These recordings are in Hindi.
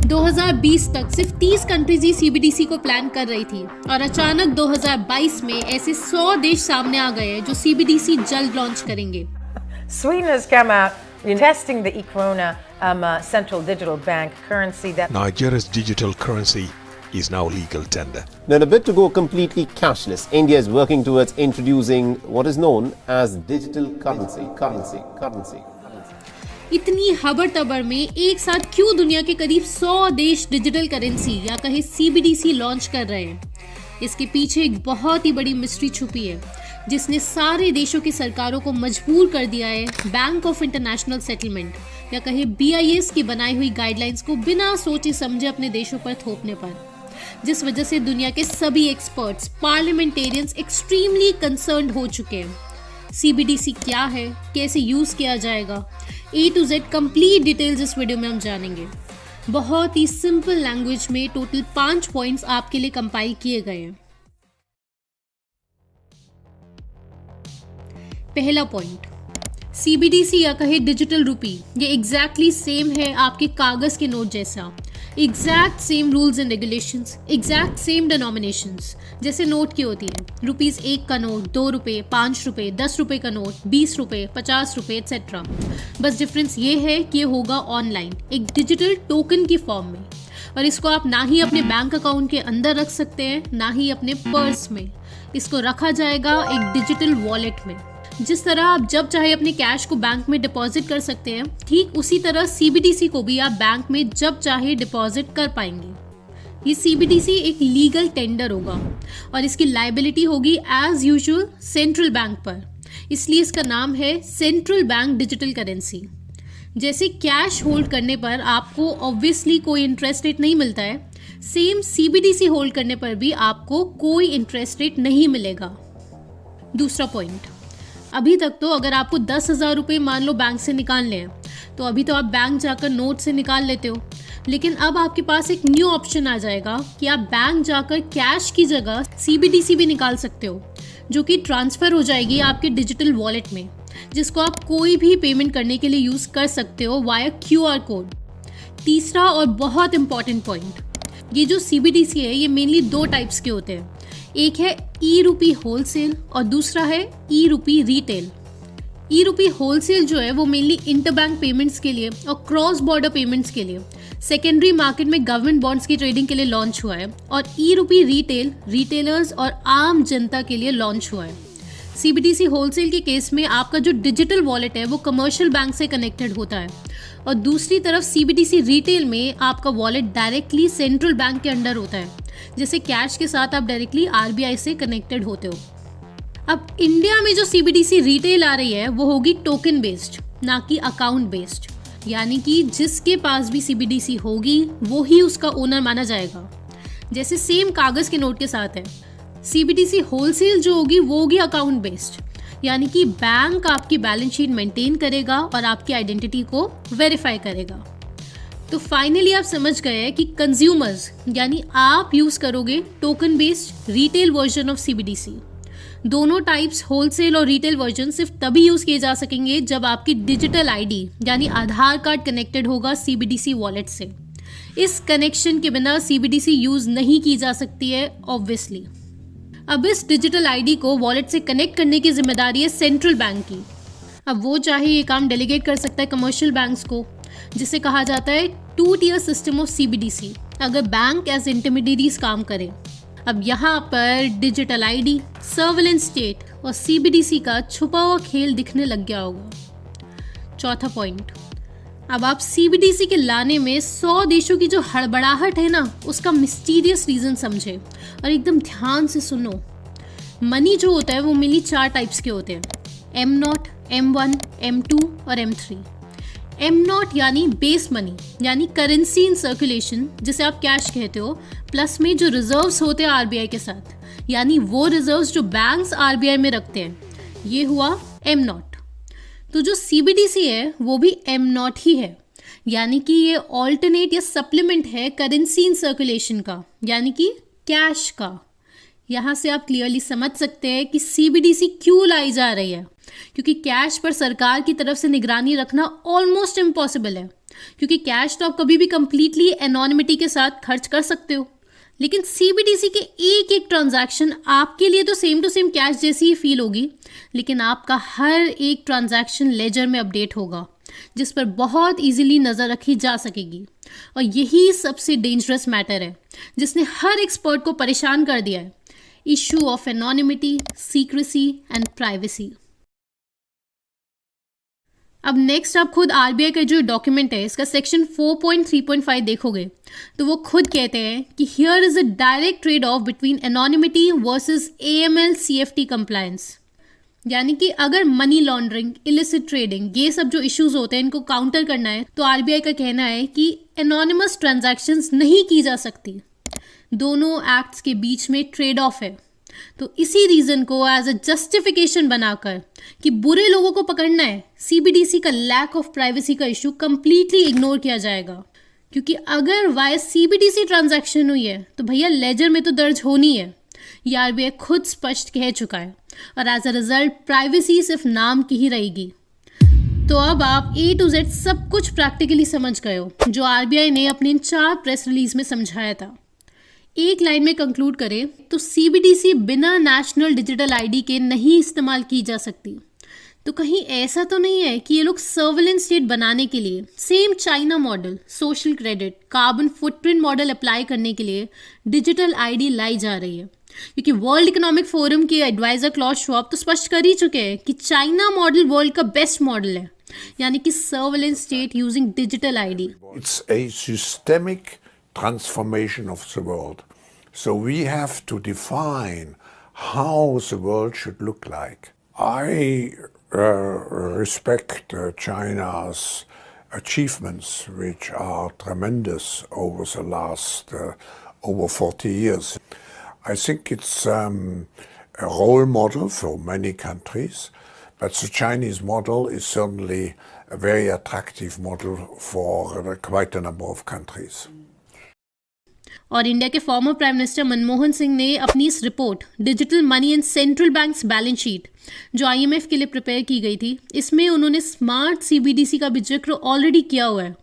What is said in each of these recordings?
2020 तक सिर्फ 30 कंट्रीज ही सीबीडीसी को प्लान कर रही थी और अचानक 2022 में ऐसे 100 देश सामने आ गए जो सीबीडीसी जल्द लॉन्च करेंगे। Sweden has come out testing the e-krona central digital bank currency that Nigeria's digital currency is now legal tender. Now, in a bid to go completely cashless, India is working towards introducing what is known as digital currency. इतनी हबर तबर में एक साथ क्यों दुनिया के करीब 100 देश डिजिटल करेंसी या कहे सीबीडीसी लॉन्च कर रहे हैं? इसके पीछे एक बहुत ही बड़ी मिस्ट्री छुपी है जिसने सारे देशों की सरकारों को मजबूर कर दिया है बैंक ऑफ इंटरनेशनल सेटलमेंट या कहे BIS की बनाई हुई गाइडलाइंस को बिना सोचे समझे अपने देशों पर थोपने पर, जिस वजह से दुनिया के सभी एक्सपर्ट्स, पार्लियामेंटेरियंस एक्सट्रीमली कंसर्न्ड हो चुके हैं। सीबीडीसी क्या है, कैसे यूज किया जाएगा, A to Z complete details इस वीडियो में हम जानेंगे। बहुत ही सिंपल लैंग्वेज में टोटल 5 पॉइंट्स आपके लिए कंपाइल किए गए हैं। पहला पॉइंट, सीबीडीसी या कहे डिजिटल रूपी ये एग्जैक्टली सेम है आपके कागज के नोट जैसा। Exact same rules and regulations, exact same denominations जैसे नोट की होती है। ₹1 का नोट, ₹2, ₹5, ₹10 का नोट, ₹20, ₹50 एक्सेट्रा। बस डिफरेंस ये है कि ये होगा ऑनलाइन एक डिजिटल टोकन की फॉर्म में, और इसको आप ना ही अपने बैंक अकाउंट के अंदर रख सकते हैं ना ही अपने पर्स में। इसको रखा जाएगा एक डिजिटल वॉलेट में। जिस तरह आप जब चाहे अपने कैश को बैंक में डिपॉजिट कर सकते हैं, ठीक उसी तरह सीबीडीसी को भी आप बैंक में जब चाहे डिपॉजिट कर पाएंगे। ये सीबीडीसी एक लीगल टेंडर होगा और इसकी लायबिलिटी होगी एज यूजुअल सेंट्रल बैंक पर, इसलिए इसका नाम है सेंट्रल बैंक डिजिटल करेंसी। जैसे कैश होल्ड करने पर आपको ऑब्वियसली कोई इंटरेस्ट रेट नहीं मिलता है, सेम सीबीडीसी होल्ड करने पर भी आपको कोई इंटरेस्ट रेट नहीं मिलेगा। दूसरा पॉइंट, अभी तक तो अगर आपको 10,000 रुपये मान लो बैंक से निकालने हैं तो अभी तो आप बैंक जाकर नोट से निकाल लेते हो, लेकिन अब आपके पास एक न्यू ऑप्शन आ जाएगा कि आप बैंक जाकर कैश की जगह सीबीडीसी भी निकाल सकते हो, जो कि ट्रांसफ़र हो जाएगी आपके डिजिटल वॉलेट में, जिसको आप कोई भी पेमेंट करने के लिए यूज़ कर सकते हो वाया QR कोड। तीसरा और बहुत इंपॉर्टेंट पॉइंट, ये जो सीबीडीसी है ये मेनली 2 टाइप्स के होते हैं। एक है ई-रूपी होलसेल और दूसरा है ई-रूपी रिटेल। ई-रूपी होलसेल जो है वो मेनली इंटरबैंक पेमेंट्स के लिए और क्रॉस बॉर्डर पेमेंट्स के लिए सेकेंडरी मार्केट में गवर्नमेंट बॉन्ड्स की ट्रेडिंग के लिए लॉन्च हुआ है, और ई-रूपी रिटेल रिटेलर्स और आम जनता के लिए लॉन्च हुआ है। सीबीडीसी होलसेल के केस में आपका जो डिजिटल वॉलेट है वो कमर्शियल बैंक से कनेक्टेड होता है, और दूसरी तरफ सीबीडीसी रिटेल में आपका वॉलेट डायरेक्टली सेंट्रल बैंक के अंडर होता है, जैसे कैश के साथ आप डायरेक्टली RBI से कनेक्टेड होते हो। अब इंडिया में जो सीबीडीसी रिटेल आ रही है वो होगी टोकन बेस्ड, ना कि अकाउंट बेस्ड, यानी कि जिसके पास भी सीबीडीसी होगी वो ही उसका ओनर माना जाएगा, जैसे सेम कागज के नोट के साथ है। सीबीडीसी होलसेल जो होगी वो होगी अकाउंट बेस्ड, यानी कि बैंक आपकी बैलेंस शीट मेंटेन करेगा और आपकी आइडेंटिटी को वेरीफाई करेगा। तो फाइनली आप समझ गए कि कंज्यूमर्स यानी आप यूज करोगे token based retail version of CBDC. दोनों टाइप्स होलसेल और रिटेल वर्जन सिर्फ तभी यूज किए जा सकेंगे जब आपकी डिजिटल आईडी यानी आधार कार्ड कनेक्टेड होगा सीबीडीसी वॉलेट से। इस कनेक्शन के बिना सीबीडीसी यूज नहीं की जा सकती है ऑब्वियसली। अब इस डिजिटल आईडी को वॉलेट से कनेक्ट करने की जिम्मेदारी है सेंट्रल बैंक की। अब वो चाहे ये काम डेलीगेट कर सकता है कमर्शियल बैंक्स को, जिसे कहा जाता है 2 tier सिस्टम ऑफ सीबीडीसी, अगर बैंक एज इंटरमीडिएरीज काम करें। अब यहाँ पर डिजिटल आईडी, सर्विलेंस स्टेट और सीबीडीसी का छुपा हुआ खेल दिखने लग गया होगा। चौथा पॉइंट, अब आप सीबीडीसी के लाने में 100 देशों की जो हड़बड़ाहट है ना, उसका मिस्टीरियस रीजन समझे और एकदम ध्यान से सुनो। मनी जो होता है वो मेनली 4 टाइप्स के होते हैं, M0, M1, M2 और M3। M0 यानी बेस मनी यानी करेंसी इन सर्कुलेशन, जिसे आप कैश कहते हो, प्लस में जो रिजर्व्स होते हैं RBI के साथ, यानी वो रिजर्व्स जो बैंक्स RBI में रखते हैं, ये हुआ M0। तो जो सीबीडीसी है वो भी M0 ही है, यानी कि ये ऑल्टरनेट या सप्लीमेंट है करेंसी इन सर्कुलेशन का, यानी कि कैश का। यहाँ से आप क्लियरली समझ सकते हैं कि सीबीडीसी क्यों लाई जा रही है, क्योंकि कैश पर सरकार की तरफ से निगरानी रखना ऑलमोस्ट इम्पॉसिबल है, क्योंकि कैश तो आप कभी भी कंप्लीटली एनोनिमिटी के साथ खर्च कर सकते हो, लेकिन सीबीडीसी के एक एक ट्रांजैक्शन आपके लिए तो सेम टू सेम कैश जैसी ही फील होगी, लेकिन आपका हर एक ट्रांजैक्शन लेजर में अपडेट होगा, जिस पर बहुत इजीली नज़र रखी जा सकेगी। और यही सबसे डेंजरस मैटर है जिसने हर एक्सपर्ट को परेशान कर दिया है, issue of anonymity, secrecy and privacy. अब नेक्स्ट आप खुद आरबीआई का जो डॉक्यूमेंट है इसका सेक्शन 4.3.5 देखोगे तो वो खुद कहते हैं कि here is a direct trade off between anonymity versus AML CFT compliance. यानी कि अगर मनी लॉन्ड्रिंग, इलिसिट ट्रेडिंग, ये सब जो इश्यूज होते हैं इनको काउंटर करना है तो आरबीआई का कहना है कि एनोनिमस ट्रांजैक्शंस नहीं की जा सकती। दोनों एक्ट्स के बीच में ट्रेड ऑफ है। तो इसी रीज़न को एज अ जस्टिफिकेशन बनाकर कि बुरे लोगों को पकड़ना है, सीबीडीसी का लैक ऑफ प्राइवेसी का इशू कंप्लीटली इग्नोर किया जाएगा, क्योंकि अगर वाया सीबीडीसी ट्रांजैक्शन हुई है तो भैया लेजर में तो दर्ज होनी है। ये आरबीआई खुद स्पष्ट कह चुका है और एज अ रिजल्ट प्राइवेसी सिर्फ नाम की ही रहेगी। तो अब आप A to Z सब कुछ प्रैक्टिकली समझ गए हो जो आरबीआई ने अपने इन 4 प्रेस रिलीज में समझाया था। एक लाइन में कंक्लूड करें तो सीबीडीसी बिना नेशनल डिजिटल आईडी के नहीं इस्तेमाल की जा सकती। तो कहीं ऐसा तो नहीं है कि ये लोग सर्वेलेंस स्टेट बनाने के लिए same China model, social credit, carbon footprint model apply करने के लिए डिजिटल आईडी लाई जा रही है? क्योंकि वर्ल्ड इकोनॉमिक फोरम के एडवाइजर क्लॉस श्वाब तो स्पष्ट कर ही चुके हैं कि चाइना मॉडल वर्ल्ड का बेस्ट मॉडल है, यानी कि surveillance state using digital ID. It's a systemic transformation of the world. So we have to define how the world should look like. I respect China's achievements, which are tremendous over the last over 40 years. I think it's a role model for many countries, but the Chinese model is certainly a very attractive model for quite a number of countries. और इंडिया के former prime minister Manmohan Singh ने अपनी इस report digital money and central banks balance sheet जो IMF के लिए प्रिपेयर की गई थी, इसमें उन्होंने स्मार्ट सीबीडीसी का भी जिक्र ऑलरेडी किया हुआ है।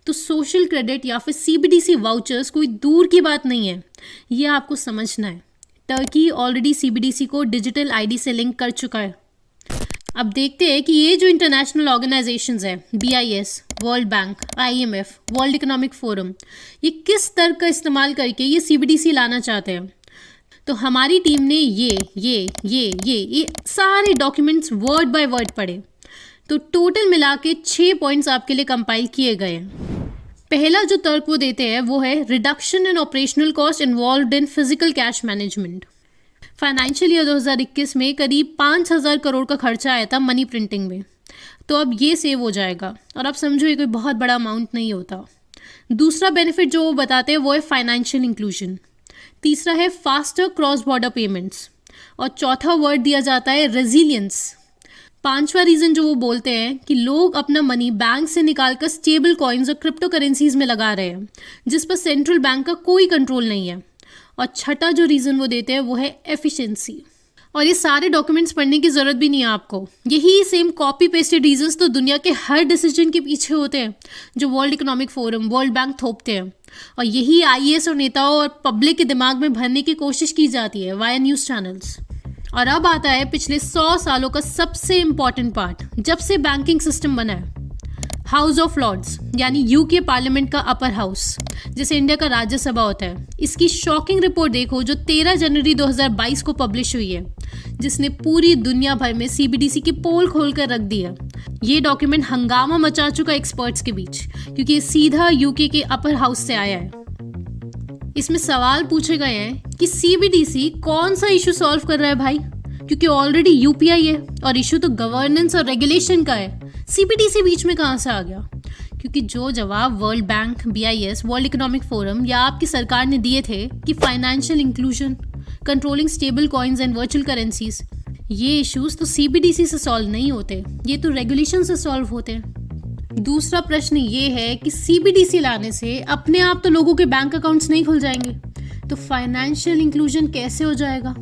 तो सोशल क्रेडिट या फिर सीबीडीसी वाउचर्स कोई दूर की बात नहीं है, ये आपको समझना है। टर्की ऑलरेडी सीबीडीसी को डिजिटल आईडी से लिंक कर चुका है। अब देखते हैं कि ये जो इंटरनेशनल ऑर्गेनाइजेशंस है, BIS, world bank, IMF, world Economic forum, ये किस तर्क का इस्तेमाल करके ये सीबीडीसी लाना चाहते हैं। तो हमारी टीम ने ये सारे डॉक्यूमेंट्स वर्ड बाय वर्ड पढ़े। तो टोटल मिला के 6 पॉइंट्स आपके लिए कंपाइल किए गए हैं। पहला जो तर्क वो देते हैं वो है reduction in operational cost involved in physical cash management. Financial year 2021 में करीब 5,000 करोड़ का खर्चा आया था मनी प्रिंटिंग में, तो अब ये सेव हो जाएगा। और आप समझो ये कोई बहुत बड़ा अमाउंट नहीं होता। दूसरा बेनिफिट जो वो बताते हैं वो है फाइनेंशियल इंक्लूजन। तीसरा है फास्टर क्रॉस बॉर्डर पेमेंट्स। और चौथा वर्ड दिया जाता है रेजिलियंस। पांचवा रीज़न जो वो बोलते हैं कि लोग अपना मनी बैंक से निकालकर स्टेबल कॉइन्स और क्रिप्टो करेंसीज में लगा रहे हैं, जिस पर सेंट्रल बैंक का कोई कंट्रोल नहीं है। और छठा जो रीज़न वो देते हैं वो है एफिशिएंसी। और ये सारे डॉक्यूमेंट्स पढ़ने की ज़रूरत भी नहीं है आपको। यही सेम कॉपी पेस्टेड रीजंस तो दुनिया के हर डिसीजन के पीछे होते हैं जो World Economic Forum, World Bank थोपते हैं। और यही IAS और नेताओं और पब्लिक के दिमाग में भरने की कोशिश की जाती है वाया न्यूज़ चैनल्स। और अब आता है पिछले 100 सालों का सबसे इम्पॉर्टेंट पार्ट, जब से बैंकिंग सिस्टम बना है। हाउस ऑफ लॉर्ड्स यानी UK पार्लियामेंट का अपर हाउस, जिसे इंडिया का राज्यसभा होता है, इसकी शॉकिंग रिपोर्ट देखो जो 13 जनवरी 2022 को पब्लिश हुई है, जिसने पूरी दुनिया भर में CBDC की पोल खोल कर रख दी है। ये डॉक्यूमेंट हंगामा मचा चुका एक्सपर्ट्स के बीच, क्योंकि ये सीधा UK के अपर हाउस से आया है। इसमें सवाल पूछे गए हैं कि CBDC कौन सा इशू सॉल्व कर रहा है भाई, क्योंकि ऑलरेडी UPI है और इशू तो गवर्नेंस और रेगुलेशन का है। CBDC बीच में कहाँ से आ गया? क्योंकि जो जवाब world bank, BIS, world Economic forum या आपकी सरकार ने दिए थे कि financial inclusion, controlling stable coins and virtual currencies, ये इश्यूज तो CBDC से सॉल्व नहीं होते, ये तो रेगुलेशन से सॉल्व होते हैं। दूसरा प्रश्न ये है कि CBDC लाने से अपने आप तो लोगों के बैंक अकाउंट्स नहीं खुल जाएंगे, तो फाइनेंशियल इंक्लूजन कैसे हो जाएगा?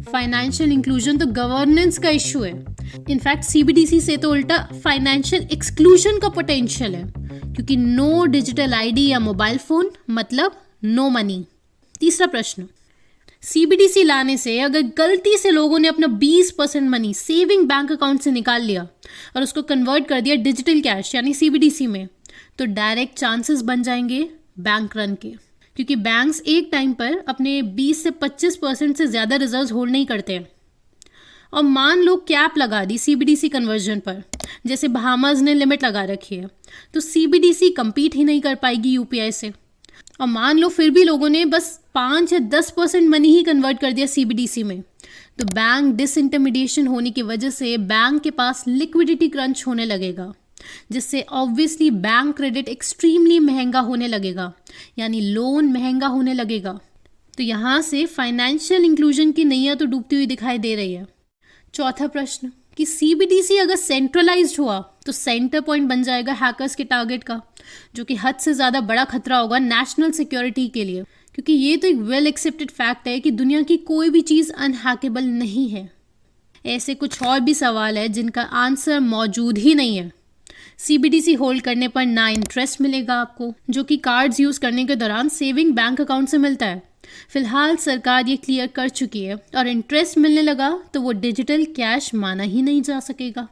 फाइनेंशियल इंक्लूजन तो गवर्नेंस का इशू है। इनफैक्ट सीबीडीसी से तो उल्टा फाइनेंशियल एक्सक्लूजन का पोटेंशियल है, क्योंकि नो डिजिटल आईडी या मोबाइल फोन मतलब नो मनी। तीसरा प्रश्न, सीबीडीसी लाने से अगर गलती से लोगों ने अपना 20% मनी सेविंग बैंक अकाउंट से निकाल लिया और उसको कन्वर्ट कर दिया डिजिटल कैश यानी सीबीडीसी में, तो डायरेक्ट चांसेस बन जाएंगे बैंक रन के, क्योंकि बैंक्स एक टाइम पर अपने 20 से 25% से ज़्यादा रिजर्व्स होल्ड नहीं करते हैं। और मान लो कैप लगा दी सीबीडीसी कन्वर्जन पर, जैसे बहामास ने लिमिट लगा रखी है, तो सीबीडीसी compete ही नहीं कर पाएगी यूपीआई से। और मान लो फिर भी लोगों ने बस 5 या 10% मनी ही कन्वर्ट कर दिया सीबीडीसी में, तो बैंक डिसइंटरमीडिएशन होने की वजह से बैंक के पास लिक्विडिटी क्रंच होने लगेगा, जिससे ऑब्वियसली बैंक क्रेडिट एक्सट्रीमली महंगा होने लगेगा, यानी लोन महंगा होने लगेगा। तो यहाँ से फाइनेंशियल इंक्लूजन की नैया तो डूबती हुई दिखाई दे रही है। चौथा प्रश्न कि सीबीडीसी अगर सेंट्रलाइज्ड हुआ तो सेंटर पॉइंट बन जाएगा हैकर्स के टारगेट का, जो कि हद से ज़्यादा बड़ा खतरा होगा नेशनल सिक्योरिटी के लिए, क्योंकि ये तो एक वेल एक्सेप्टेड फैक्ट है कि दुनिया की कोई भी चीज़ अनहैकेबल नहीं है। ऐसे कुछ और भी सवाल है जिनका आंसर मौजूद ही नहीं है। सीबीडीसी होल्ड करने पर ना इंटरेस्ट मिलेगा आपको, जो कि कार्ड्स यूज़ करने के दौरान सेविंग बैंक अकाउंट से मिलता है। फिलहाल सरकार ये क्लियर कर चुकी है, और इंटरेस्ट मिलने लगा तो वो डिजिटल कैश माना ही नहीं जा सकेगा।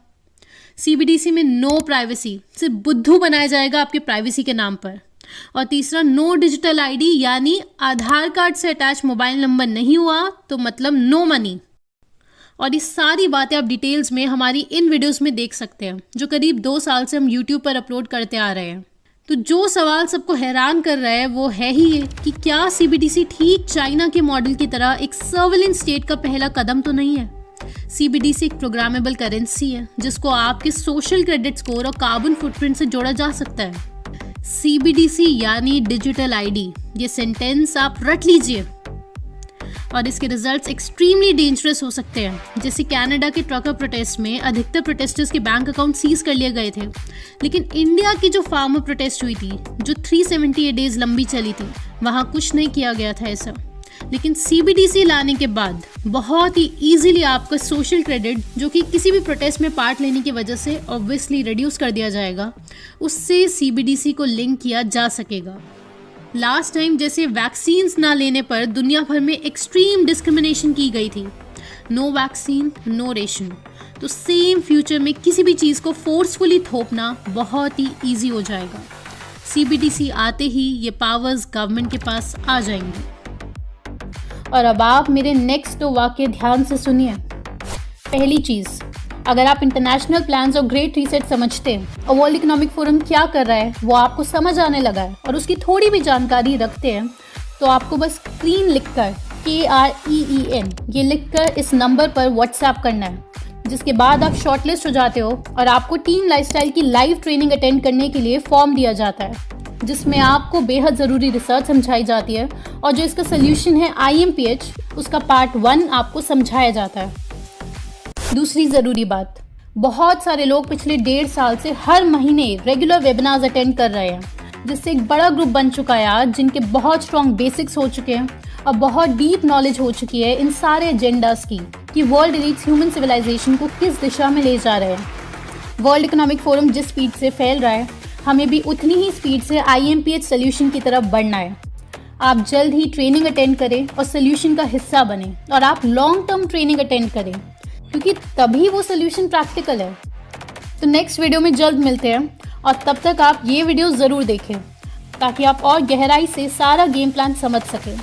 सीबीडीसी में नो प्राइवेसी, सिर्फ बुद्धू बनाया जाएगा आपके प्राइवेसी के नाम पर। और तीसरा, नो डिजिटल आईडी, यानी आधार कार्ड से अटैच मोबाइल नंबर नहीं हुआ तो मतलब नो मनी। और ये सारी बातें आप डिटेल्स में हमारी इन वीडियोस में देख सकते हैं, जो करीब 2 साल से हम यूट्यूब पर अपलोड करते आ रहे हैं। तो जो सवाल सबको हैरान कर रहा है वो है ही ये कि क्या सीबीडीसी ठीक चाइना के मॉडल की तरह एक सर्विलेंस स्टेट का पहला कदम तो नहीं है? सीबीडीसी एक प्रोग्रामेबल करेंसी है जिसको आपके सोशल क्रेडिट स्कोर और कार्बन फुटप्रिंट से जोड़ा जा सकता है। सीबीडीसी यानी डिजिटल आईडी, ये सेंटेंस आप रट लीजिए, और इसके रिजल्ट्स एक्सट्रीमली डेंजरस हो सकते हैं। जैसे कनाडा के ट्रकर प्रोटेस्ट में अधिकतर प्रोटेस्टर्स के बैंक अकाउंट सीज कर लिए गए थे, लेकिन इंडिया की जो फार्मर प्रोटेस्ट हुई थी, जो 378 डेज लंबी चली थी, वहाँ कुछ नहीं किया गया था ऐसा। लेकिन सीबीडीसी लाने के बाद बहुत ही ईजिली आपका सोशल क्रेडिट, जो कि किसी भी प्रोटेस्ट में पार्ट लेने की वजह से ऑब्वियसली रिड्यूस कर दिया जाएगा, उससे सीबीडीसी को लिंक किया जा सकेगा। लास्ट टाइम जैसे वैक्सीन्स ना लेने पर दुनिया भर में एक्सट्रीम डिस्क्रिमिनेशन की गई थी, नो वैक्सीन नो रेशन, तो सेम फ्यूचर में किसी भी चीज़ को फोर्सफुली थोपना बहुत ही ईजी हो जाएगा। सीबीडीसी आते ही ये पावर्स गवर्नमेंट के पास आ जाएंगी। और अब आप मेरे नेक्स्ट 2 वाक्य ध्यान से सुनिए। पहली चीज़, अगर आप इंटरनेशनल प्लान्स और ग्रेट रीसेट समझते हैं और वर्ल्ड इकोनॉमिक फोरम क्या कर रहा है वो आपको समझ आने लगा है और उसकी थोड़ी भी जानकारी रखते हैं, तो आपको बस स्क्रीन लिखकर KREEN ये लिखकर इस नंबर पर व्हाट्सएप करना है, जिसके बाद आप शॉर्टलिस्ट हो जाते हो और आपको टीम लाइफस्टाइल की लाइव ट्रेनिंग अटेंड करने के लिए फॉर्म दिया जाता है, जिसमें आपको बेहद ज़रूरी रिसर्च समझाई जाती है, और जो इसका सोल्यूशन है IMPH, उसका पार्ट 1 आपको समझाया जाता है। दूसरी ज़रूरी बात, बहुत सारे लोग पिछले 1.5 साल से हर महीने रेगुलर वेबिनार्स अटेंड कर रहे हैं, जिससे एक बड़ा ग्रुप बन चुका है आज, जिनके बहुत स्ट्रॉन्ग बेसिक्स हो चुके हैं और बहुत डीप नॉलेज हो चुकी है इन सारे एजेंडास की कि वर्ल्ड एलीट्स ह्यूमन सिविलाइजेशन को किस दिशा में ले जा रहे हैं। वर्ल्ड इकोनॉमिक फोरम जिस स्पीड से फैल रहा है, हमें भी उतनी ही स्पीड से IMPH सोल्यूशन की तरफ बढ़ना है। आप जल्द ही ट्रेनिंग अटेंड करें और सोल्यूशन का हिस्सा बने, और आप लॉन्ग टर्म ट्रेनिंग अटेंड करें, क्योंकि तभी वो सोल्यूशन प्रैक्टिकल है। तो नेक्स्ट वीडियो में जल्द मिलते हैं, और तब तक आप ये वीडियो ज़रूर देखें ताकि आप और गहराई से सारा गेम प्लान समझ सकें।